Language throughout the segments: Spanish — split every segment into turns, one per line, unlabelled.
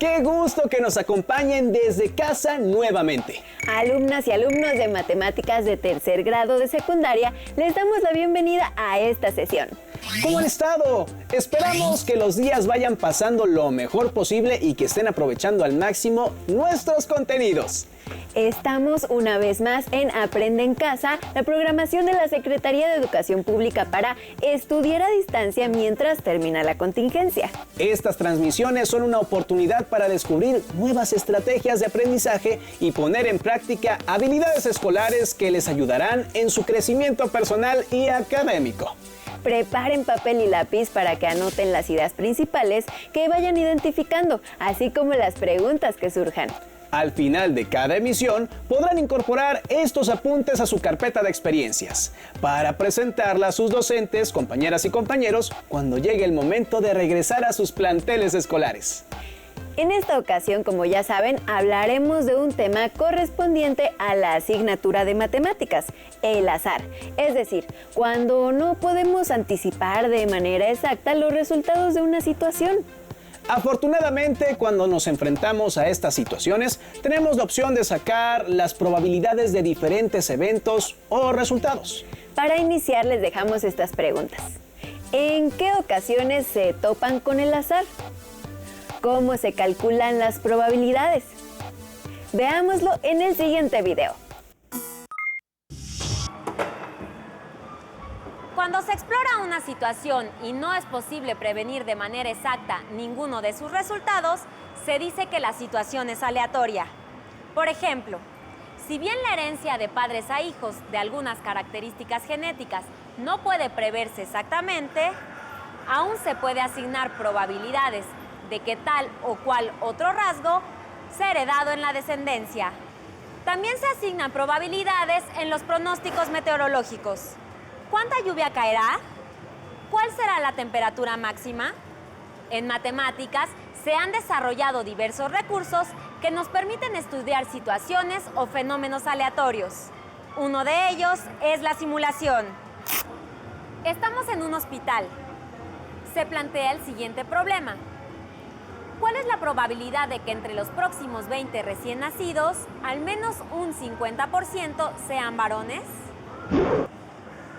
¡Qué gusto que nos acompañen desde casa nuevamente!
Alumnas y alumnos de matemáticas de tercer grado de secundaria, les damos la bienvenida a esta sesión.
¿Cómo han estado? Esperamos que los días vayan pasando lo mejor posible y que estén aprovechando al máximo nuestros contenidos.
Estamos una vez más en Aprende en Casa, la programación de la Secretaría de Educación Pública para estudiar a distancia mientras termina la contingencia.
Estas transmisiones son una oportunidad para descubrir nuevas estrategias de aprendizaje y poner en práctica habilidades escolares que les ayudarán en su crecimiento personal y académico.
Preparen papel y lápiz para que anoten las ideas principales que vayan identificando, así como las preguntas que surjan.
Al final de cada emisión podrán incorporar estos apuntes a su carpeta de experiencias para presentarla a sus docentes, compañeras y compañeros cuando llegue el momento de regresar a sus planteles escolares.
En esta ocasión, como ya saben, hablaremos de un tema correspondiente a la asignatura de matemáticas, el azar. Es decir, cuando no podemos anticipar de manera exacta los resultados de una situación.
Afortunadamente, cuando nos enfrentamos a estas situaciones, tenemos la opción de sacar las probabilidades de diferentes eventos o resultados.
Para iniciar, les dejamos estas preguntas. ¿En qué ocasiones se topan con el azar? ¿Cómo se calculan las probabilidades? Veámoslo en el siguiente video.
Cuando se explora una situación y no es posible prevenir de manera exacta ninguno de sus resultados, se dice que la situación es aleatoria. Por ejemplo, si bien la herencia de padres a hijos de algunas características genéticas no puede preverse exactamente, aún se puede asignar probabilidades de que tal o cual otro rasgo sea heredado en la descendencia. También se asignan probabilidades en los pronósticos meteorológicos. ¿Cuánta lluvia caerá? ¿Cuál será la temperatura máxima? En matemáticas se han desarrollado diversos recursos que nos permiten estudiar situaciones o fenómenos aleatorios. Uno de ellos es la simulación. Estamos en un hospital. Se plantea el siguiente problema. ¿Cuál es la probabilidad de que entre los próximos 20 recién nacidos, al menos un 50% sean varones?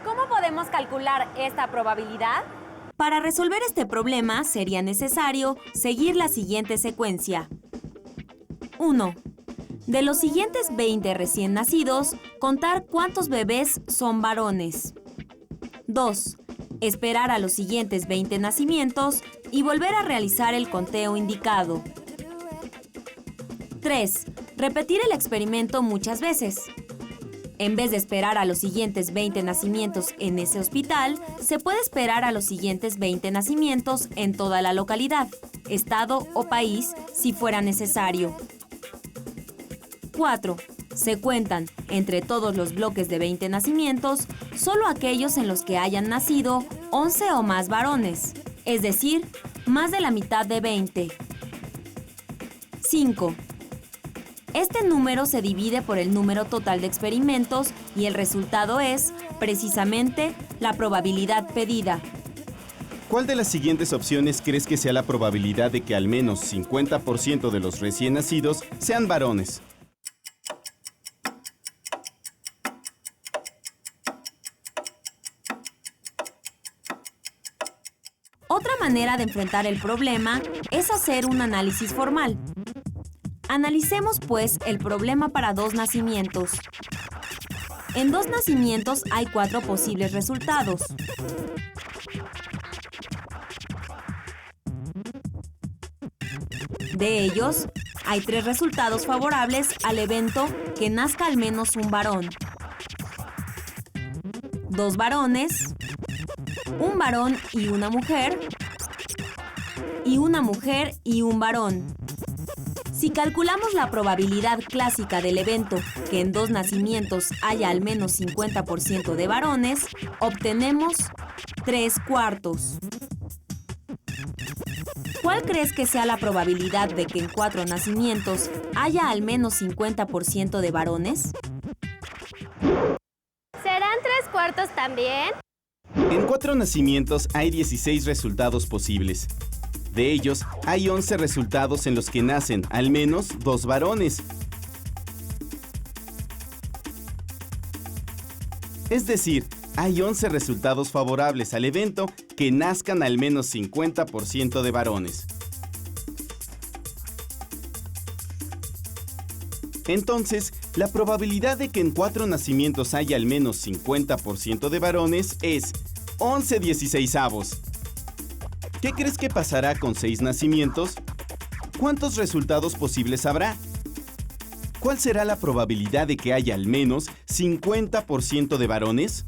¿Cómo podemos calcular esta probabilidad?
Para resolver este problema sería necesario seguir la siguiente secuencia. 1. De los siguientes 20 recién nacidos, contar cuántos bebés son varones. 2. Esperar a los siguientes 20 nacimientos y volver a realizar el conteo indicado. 3. Repetir el experimento muchas veces. En vez de esperar a los siguientes 20 nacimientos en ese hospital, se puede esperar a los siguientes 20 nacimientos en toda la localidad, estado o país, si fuera necesario. 4. Se cuentan, entre todos los bloques de 20 nacimientos, solo aquellos en los que hayan nacido 11 o más varones, es decir, más de la mitad de 20. 5. Este número se divide por el número total de experimentos y el resultado es, precisamente, la probabilidad pedida.
¿Cuál de las siguientes opciones crees que sea la probabilidad de que al menos 50% de los recién nacidos sean varones?
Otra manera de enfrentar el problema es hacer un análisis formal. Analicemos, pues, el problema para 2 nacimientos. En 2 nacimientos hay 4 posibles resultados. De ellos, hay 3 resultados favorables al evento que nazca al menos un varón. 2 varones, un varón y una mujer y un varón. Si calculamos la probabilidad clásica del evento que en 2 nacimientos haya al menos 50% de varones, obtenemos 3/4. ¿Cuál crees que sea la probabilidad de que en 4 nacimientos haya al menos 50% de varones?
¿Serán 3/4 también?
En 4 nacimientos hay 16 resultados posibles. De ellos, hay 11 resultados en los que nacen al menos 2 varones. Es decir, hay 11 resultados favorables al evento que nazcan al menos 50% de varones. Entonces, la probabilidad de que en 4 nacimientos haya al menos 50% de varones es 11/16. ¿Qué crees que pasará con 6 nacimientos? ¿Cuántos resultados posibles habrá? ¿Cuál será la probabilidad de que haya al menos 50% de varones?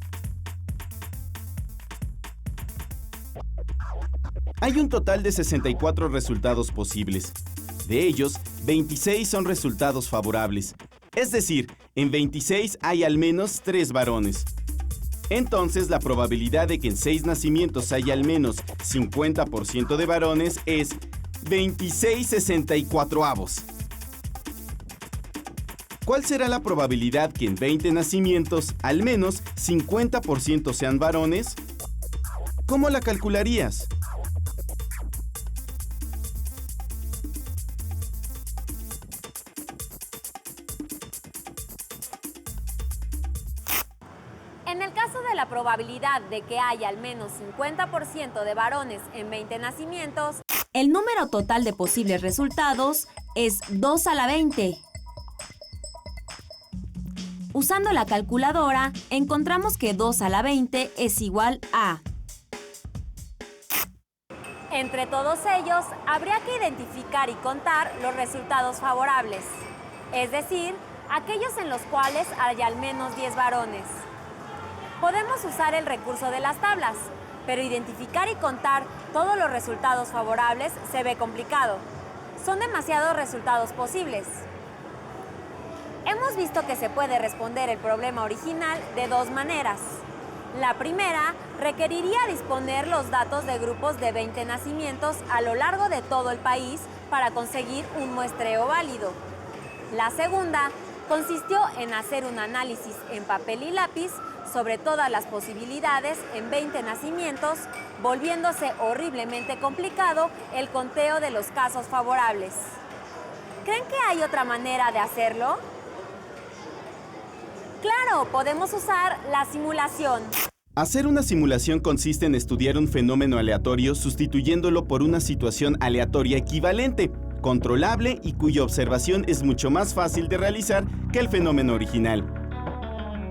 Hay un total de 64 resultados posibles. De ellos, 26 son resultados favorables. Es decir, en 26 hay al menos 3 varones. Entonces, la probabilidad de que en 6 nacimientos haya al menos 50% de varones es 26/64. ¿Cuál será la probabilidad que en 20 nacimientos al menos 50% sean varones? ¿Cómo la calcularías?
En el caso de la probabilidad de que haya al menos 50% de varones en 20 nacimientos,
el número total de posibles resultados es 2 a la 20. Usando la calculadora, encontramos que 2 a la 20 es igual a...
entre todos ellos, habría que identificar y contar los resultados favorables, es decir, aquellos en los cuales haya al menos 10 varones. Podemos usar el recurso de las tablas, pero identificar y contar todos los resultados favorables se ve complicado. Son demasiados resultados posibles. Hemos visto que se puede responder el problema original de 2 maneras. La primera requeriría disponer los datos de grupos de 20 nacimientos a lo largo de todo el país para conseguir un muestreo válido. La segunda consistió en hacer un análisis en papel y lápiz sobre todas las posibilidades en 20 nacimientos, volviéndose horriblemente complicado el conteo de los casos favorables. ¿Creen que hay otra manera de hacerlo? Claro, podemos usar la simulación.
Hacer una simulación consiste en estudiar un fenómeno aleatorio sustituyéndolo por una situación aleatoria equivalente, controlable y cuya observación es mucho más fácil de realizar que el fenómeno original.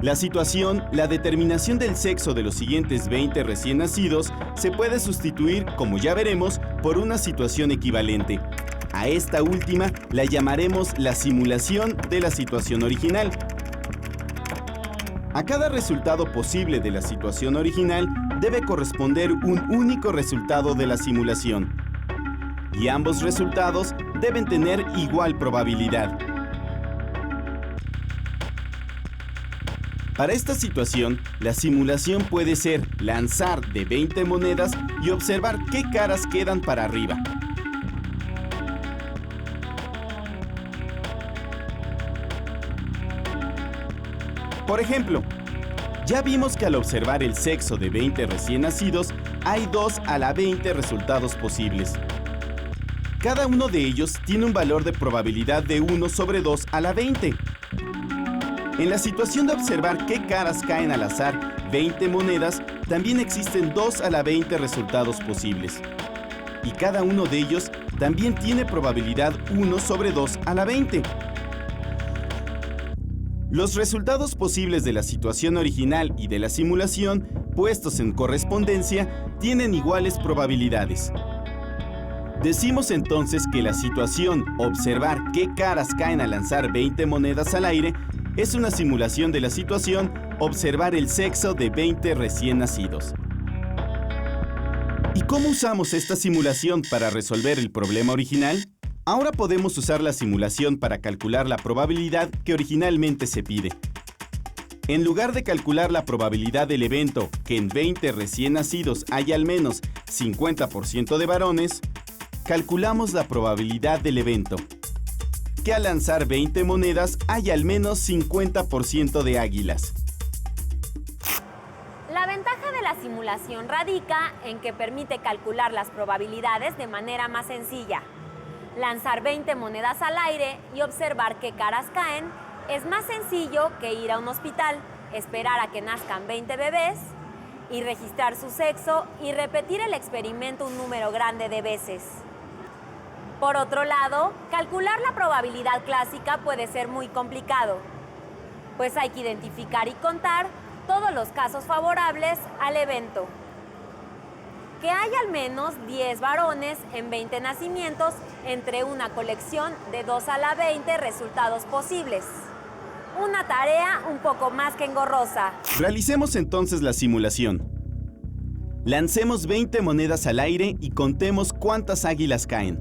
La situación, la determinación del sexo de los siguientes 20 recién nacidos, se puede sustituir, como ya veremos, por una situación equivalente. A esta última la llamaremos la simulación de la situación original. A cada resultado posible de la situación original debe corresponder un único resultado de la simulación. Y ambos resultados deben tener igual probabilidad. Para esta situación, la simulación puede ser lanzar de 20 monedas y observar qué caras quedan para arriba. Por ejemplo, ya vimos que al observar el sexo de 20 recién nacidos, hay 2 a la 20 resultados posibles. Cada uno de ellos tiene un valor de probabilidad de 1 sobre 2 a la 20. En la situación de observar qué caras caen al azar 20 monedas, también existen 2 a la 20 resultados posibles. Y cada uno de ellos también tiene probabilidad 1 sobre 2 a la 20. Los resultados posibles de la situación original y de la simulación, puestos en correspondencia, tienen iguales probabilidades. Decimos entonces que la situación observar qué caras caen al lanzar 20 monedas al aire es una simulación de la situación observar el sexo de 20 recién nacidos. ¿Y cómo usamos esta simulación para resolver el problema original? Ahora podemos usar la simulación para calcular la probabilidad que originalmente se pide. En lugar de calcular la probabilidad del evento que en 20 recién nacidos hay al menos 50% de varones, calculamos la probabilidad del evento que al lanzar 20 monedas hay al menos 50% de águilas.
La ventaja de la simulación radica en que permite calcular las probabilidades de manera más sencilla. Lanzar 20 monedas al aire y observar qué caras caen es más sencillo que ir a un hospital, esperar a que nazcan 20 bebés y registrar su sexo y repetir el experimento un número grande de veces. Por otro lado, calcular la probabilidad clásica puede ser muy complicado, pues hay que identificar y contar todos los casos favorables al evento. Que hay al menos 10 varones en 20 nacimientos entre una colección de 2 a la 20 resultados posibles. Una tarea un poco más que engorrosa.
Realicemos entonces la simulación. Lancemos 20 monedas al aire y contemos cuántas águilas caen.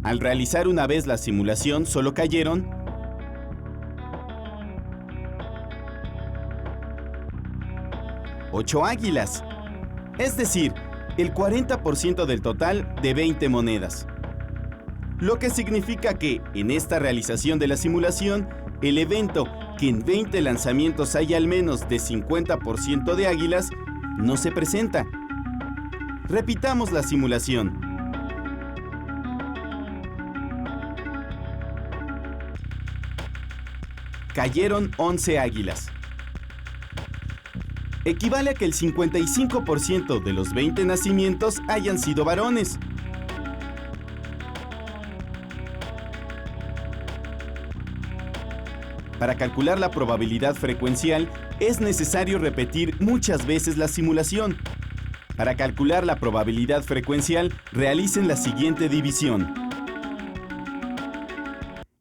Al realizar una vez la simulación, solo cayeron 8 águilas. Es decir, el 40% del total de 20 monedas. Lo que significa que, en esta realización de la simulación, el evento que en 20 lanzamientos hay al menos de 50% de águilas, no se presenta. Repitamos la simulación. Cayeron 11 águilas. Equivale a que el 55% de los 20 nacimientos hayan sido varones. Para calcular la probabilidad frecuencial, es necesario repetir muchas veces la simulación. Para calcular la probabilidad frecuencial, realicen la siguiente división.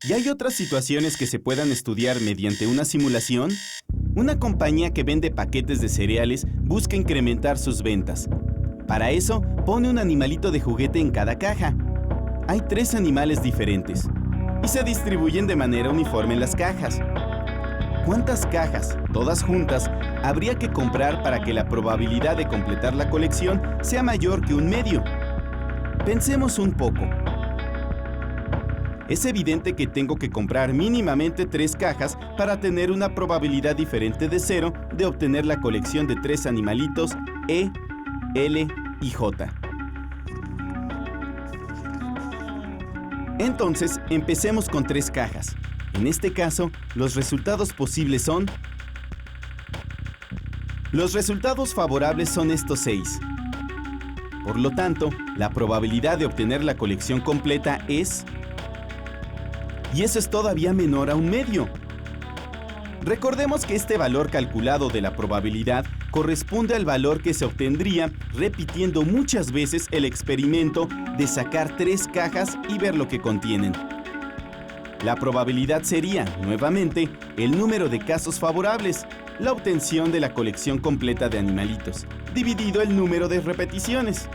¿Y hay otras situaciones que se puedan estudiar mediante una simulación? Una compañía que vende paquetes de cereales busca incrementar sus ventas. Para eso, pone un animalito de juguete en cada caja. Hay 3 animales diferentes y se distribuyen de manera uniforme en las cajas. ¿Cuántas cajas, todas juntas, habría que comprar para que la probabilidad de completar la colección sea mayor que 1/2? Pensemos un poco. Es evidente que tengo que comprar mínimamente 3 cajas para tener una probabilidad diferente de 0 de obtener la colección de 3 animalitos E, L y J. Entonces, empecemos con 3 cajas. En este caso, los resultados posibles son... Los resultados favorables son estos 6. Por lo tanto, la probabilidad de obtener la colección completa es... Y eso es todavía menor a 1/2. Recordemos que este valor calculado de la probabilidad corresponde al valor que se obtendría repitiendo muchas veces el experimento de sacar 3 cajas y ver lo que contienen. La probabilidad sería, nuevamente, el número de casos favorables, la obtención de la colección completa de animalitos, dividido el número de repeticiones.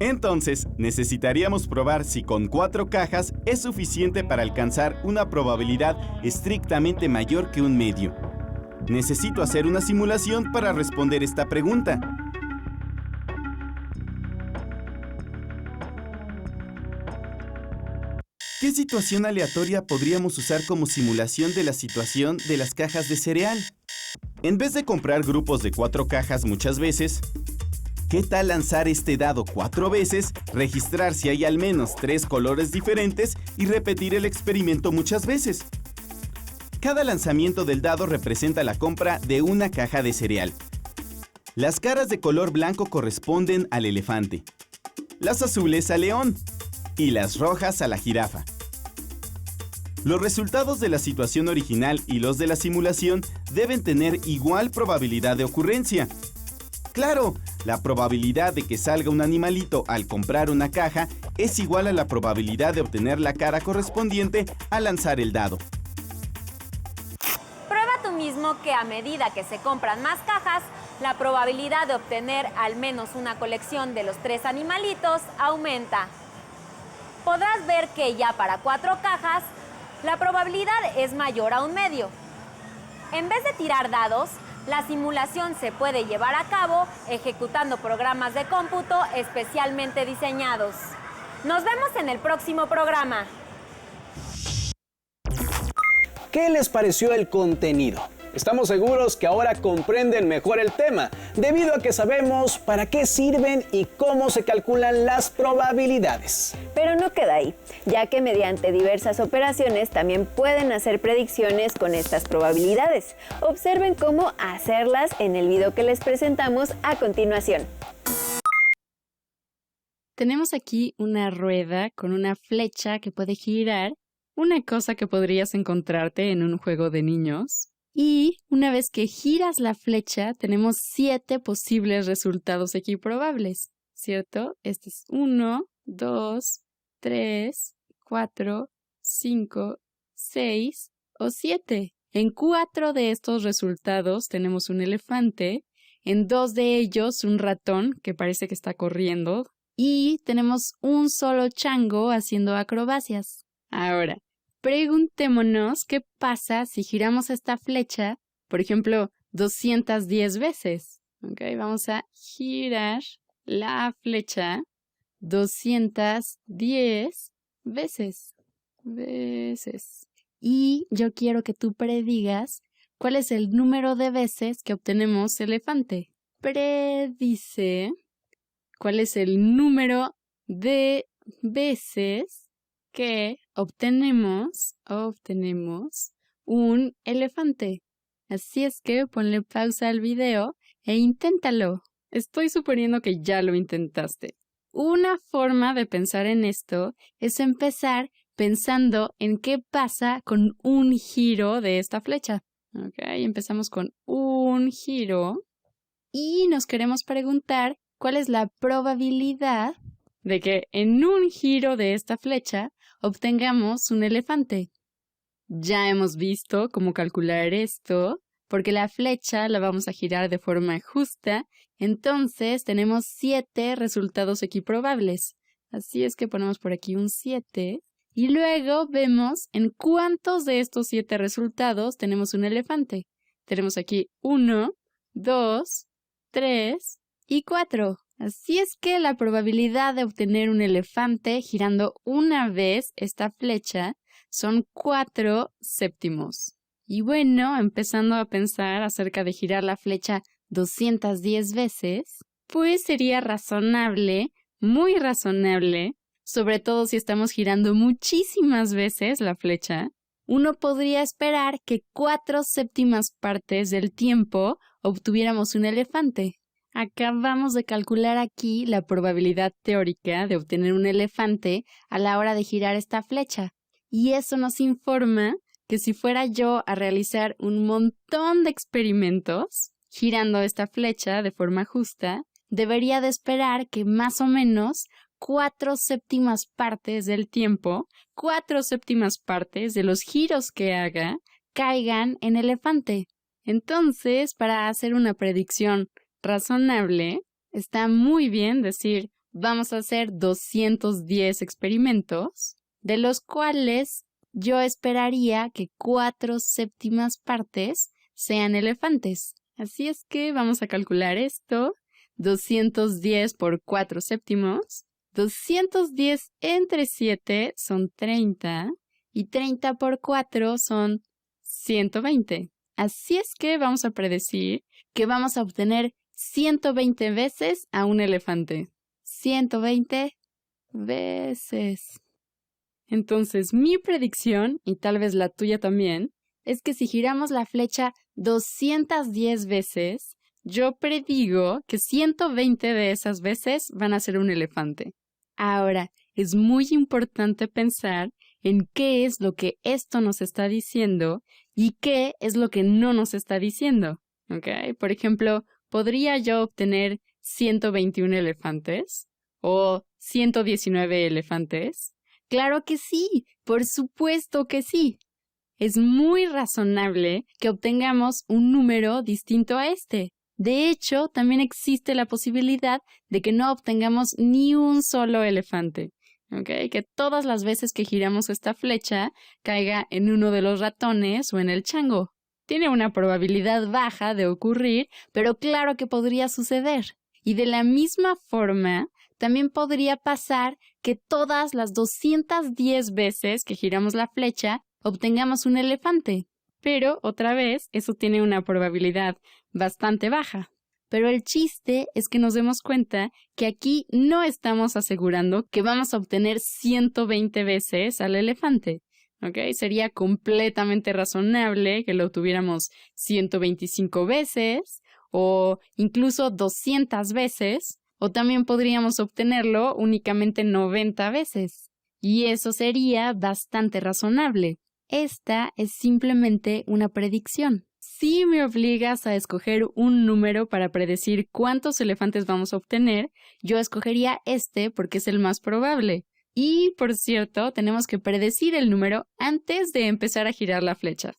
Entonces, necesitaríamos probar si con 4 cajas es suficiente para alcanzar una probabilidad estrictamente mayor que 1/2. Necesito hacer una simulación para responder esta pregunta. ¿Qué situación aleatoria podríamos usar como simulación de la situación de las cajas de cereal? En vez de comprar grupos de 4 cajas muchas veces, ¿qué tal lanzar este dado 4 veces, registrar si hay al menos 3 colores diferentes y repetir el experimento muchas veces? Cada lanzamiento del dado representa la compra de una caja de cereal. Las caras de color blanco corresponden al elefante, las azules al león y las rojas a la jirafa. Los resultados de la situación original y los de la simulación deben tener igual probabilidad de ocurrencia. ¡Claro! La probabilidad de que salga un animalito al comprar una caja es igual a la probabilidad de obtener la cara correspondiente al lanzar el dado.
Prueba tú mismo que a medida que se compran más cajas, la probabilidad de obtener al menos una colección de los 3 animalitos aumenta. Podrás ver que ya para 4 cajas, la probabilidad es mayor a 1/2. En vez de tirar dados, la simulación se puede llevar a cabo ejecutando programas de cómputo especialmente diseñados. Nos vemos en el próximo programa.
¿Qué les pareció el contenido? Estamos seguros que ahora comprenden mejor el tema, debido a que sabemos para qué sirven y cómo se calculan las probabilidades.
Pero no queda ahí, ya que mediante diversas operaciones también pueden hacer predicciones con estas probabilidades. Observen cómo hacerlas en el video que les presentamos a continuación.
Tenemos aquí una rueda con una flecha que puede girar, una cosa que podrías encontrarte en un juego de niños. Y una vez que giras la flecha, tenemos 7 posibles resultados aquí probables, ¿cierto? Este es 1, 2, 3, 4, 5, 6 o 7. En 4 de estos resultados tenemos un elefante, en 2 de ellos un ratón que parece que está corriendo y tenemos un solo chango haciendo acrobacias. Ahora, preguntémonos qué pasa si giramos esta flecha, por ejemplo, 210 veces. ¿Ok? Vamos a girar la flecha 210 veces. Y yo quiero que tú predigas cuál es el número de veces que obtenemos elefante. Predice cuál es el número de veces que obtenemos un elefante. Así es que ponle pausa al video e inténtalo. Estoy suponiendo que ya lo intentaste. Una forma de pensar en esto es empezar pensando en qué pasa con un giro de esta flecha. Ok, empezamos con un giro y nos queremos preguntar cuál es la probabilidad de que en un giro de esta flecha obtengamos un elefante. Ya hemos visto cómo calcular esto, porque la flecha la vamos a girar de forma justa, entonces tenemos 7 resultados equiprobables. Así es que ponemos por aquí un 7, y luego vemos en cuántos de estos 7 resultados tenemos un elefante. Tenemos aquí 1, 2, 3 y 4. Así es que la probabilidad de obtener un elefante girando una vez esta flecha son 4 séptimos. Y bueno, empezando a pensar acerca de girar la flecha 210 veces, pues sería razonable, muy razonable, sobre todo si estamos girando muchísimas veces la flecha, uno podría esperar que 4 séptimas partes del tiempo obtuviéramos un elefante. Acabamos de calcular aquí la probabilidad teórica de obtener un elefante a la hora de girar esta flecha. Y eso nos informa que si fuera yo a realizar un montón de experimentos girando esta flecha de forma justa, debería de esperar que más o menos 4 séptimas partes del tiempo, 4 séptimas partes de los giros que haga, caigan en elefante. Entonces, para hacer una predicción razonable, está muy bien decir, vamos a hacer 210 experimentos, de los cuales yo esperaría que 4 séptimas partes sean elefantes. Así es que vamos a calcular esto, 210 por 4 séptimos, 210 entre 7 son 30, y 30 por 4 son 120. Así es que vamos a predecir que vamos a obtener 120 veces a un elefante. 120 veces. Entonces, mi predicción, y tal vez la tuya también, es que si giramos la flecha 210 veces, yo predigo que 120 de esas veces van a ser un elefante. Ahora, es muy importante pensar en qué es lo que esto nos está diciendo y qué es lo que no nos está diciendo. ¿Ok? Por ejemplo, ¿podría yo obtener 121 elefantes? ¿O 119 elefantes? ¡Claro que sí! ¡Por supuesto que sí! Es muy razonable que obtengamos un número distinto a este. De hecho, también existe la posibilidad de que no obtengamos ni un solo elefante. ¿Ok? Que todas las veces que giramos esta flecha caiga en uno de los ratones o en el chango. Tiene una probabilidad baja de ocurrir, pero claro que podría suceder. Y de la misma forma, también podría pasar que todas las 210 veces que giramos la flecha obtengamos un elefante. Pero, otra vez, eso tiene una probabilidad bastante baja. Pero el chiste es que nos demos cuenta que aquí no estamos asegurando que vamos a obtener 120 veces al elefante. ¿Ok? Sería completamente razonable que lo obtuviéramos 125 veces o incluso 200 veces, o también podríamos obtenerlo únicamente 90 veces. Y eso sería bastante razonable. Esta es simplemente una predicción. Si me obligas a escoger un número para predecir cuántos elefantes vamos a obtener, yo escogería este porque es el más probable. Y, por cierto, tenemos que predecir el número antes de empezar a girar la flecha.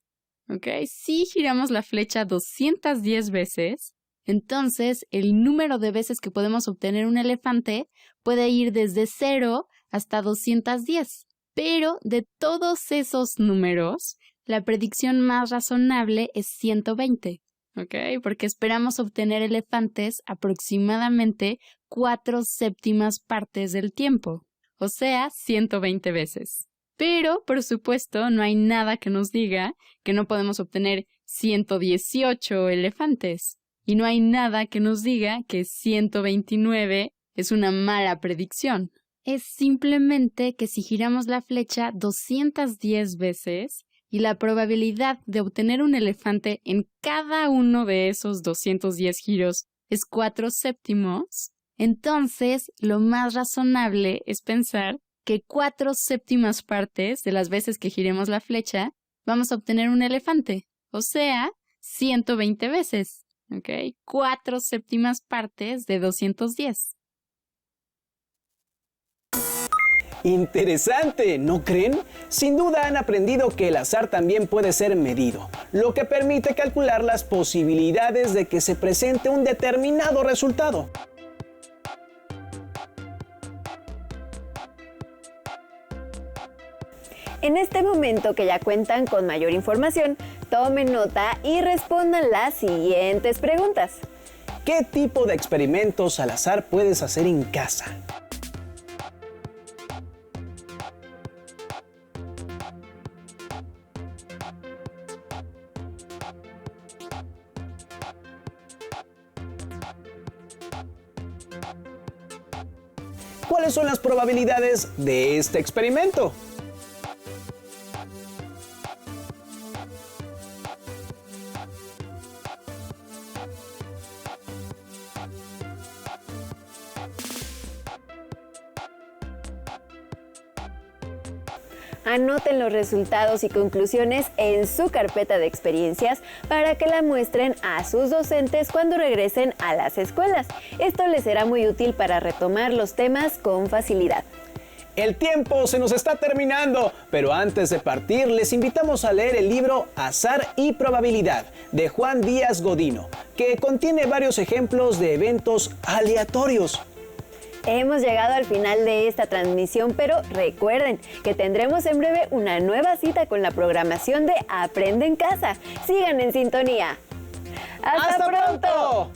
¿Ok? Si giramos la flecha 210 veces, entonces el número de veces que podemos obtener un elefante puede ir desde 0 hasta 210. Pero de todos esos números, la predicción más razonable es 120. ¿Ok? Porque esperamos obtener elefantes aproximadamente 4/7 partes del tiempo. O sea, 120 veces. Pero, por supuesto, no hay nada que nos diga que no podemos obtener 118 elefantes. Y no hay nada que nos diga que 129 es una mala predicción. Es simplemente que si giramos la flecha 210 veces y la probabilidad de obtener un elefante en cada uno de esos 210 giros es 4/7, entonces, lo más razonable es pensar que 4/7 partes de las veces que giremos la flecha vamos a obtener un elefante, o sea, 120 veces, ¿ok? 4/7 partes de 210.
Interesante, ¿no creen? Sin duda han aprendido que el azar también puede ser medido, lo que permite calcular las posibilidades de que se presente un determinado resultado.
En este momento que ya cuentan con mayor información, tomen nota y respondan las siguientes preguntas.
¿Qué tipo de experimentos al azar puedes hacer en casa? ¿Cuáles son las probabilidades de este experimento?
Anoten los resultados y conclusiones en su carpeta de experiencias para que la muestren a sus docentes cuando regresen a las escuelas. Esto les será muy útil para retomar los temas con facilidad.
El tiempo se nos está terminando, pero antes de partir les invitamos a leer el libro Azar y Probabilidad de Juan Díaz Godino, que contiene varios ejemplos de eventos aleatorios.
Hemos llegado al final de esta transmisión, pero recuerden que tendremos en breve una nueva cita con la programación de Aprende en Casa. Sigan en sintonía. ¡Hasta pronto!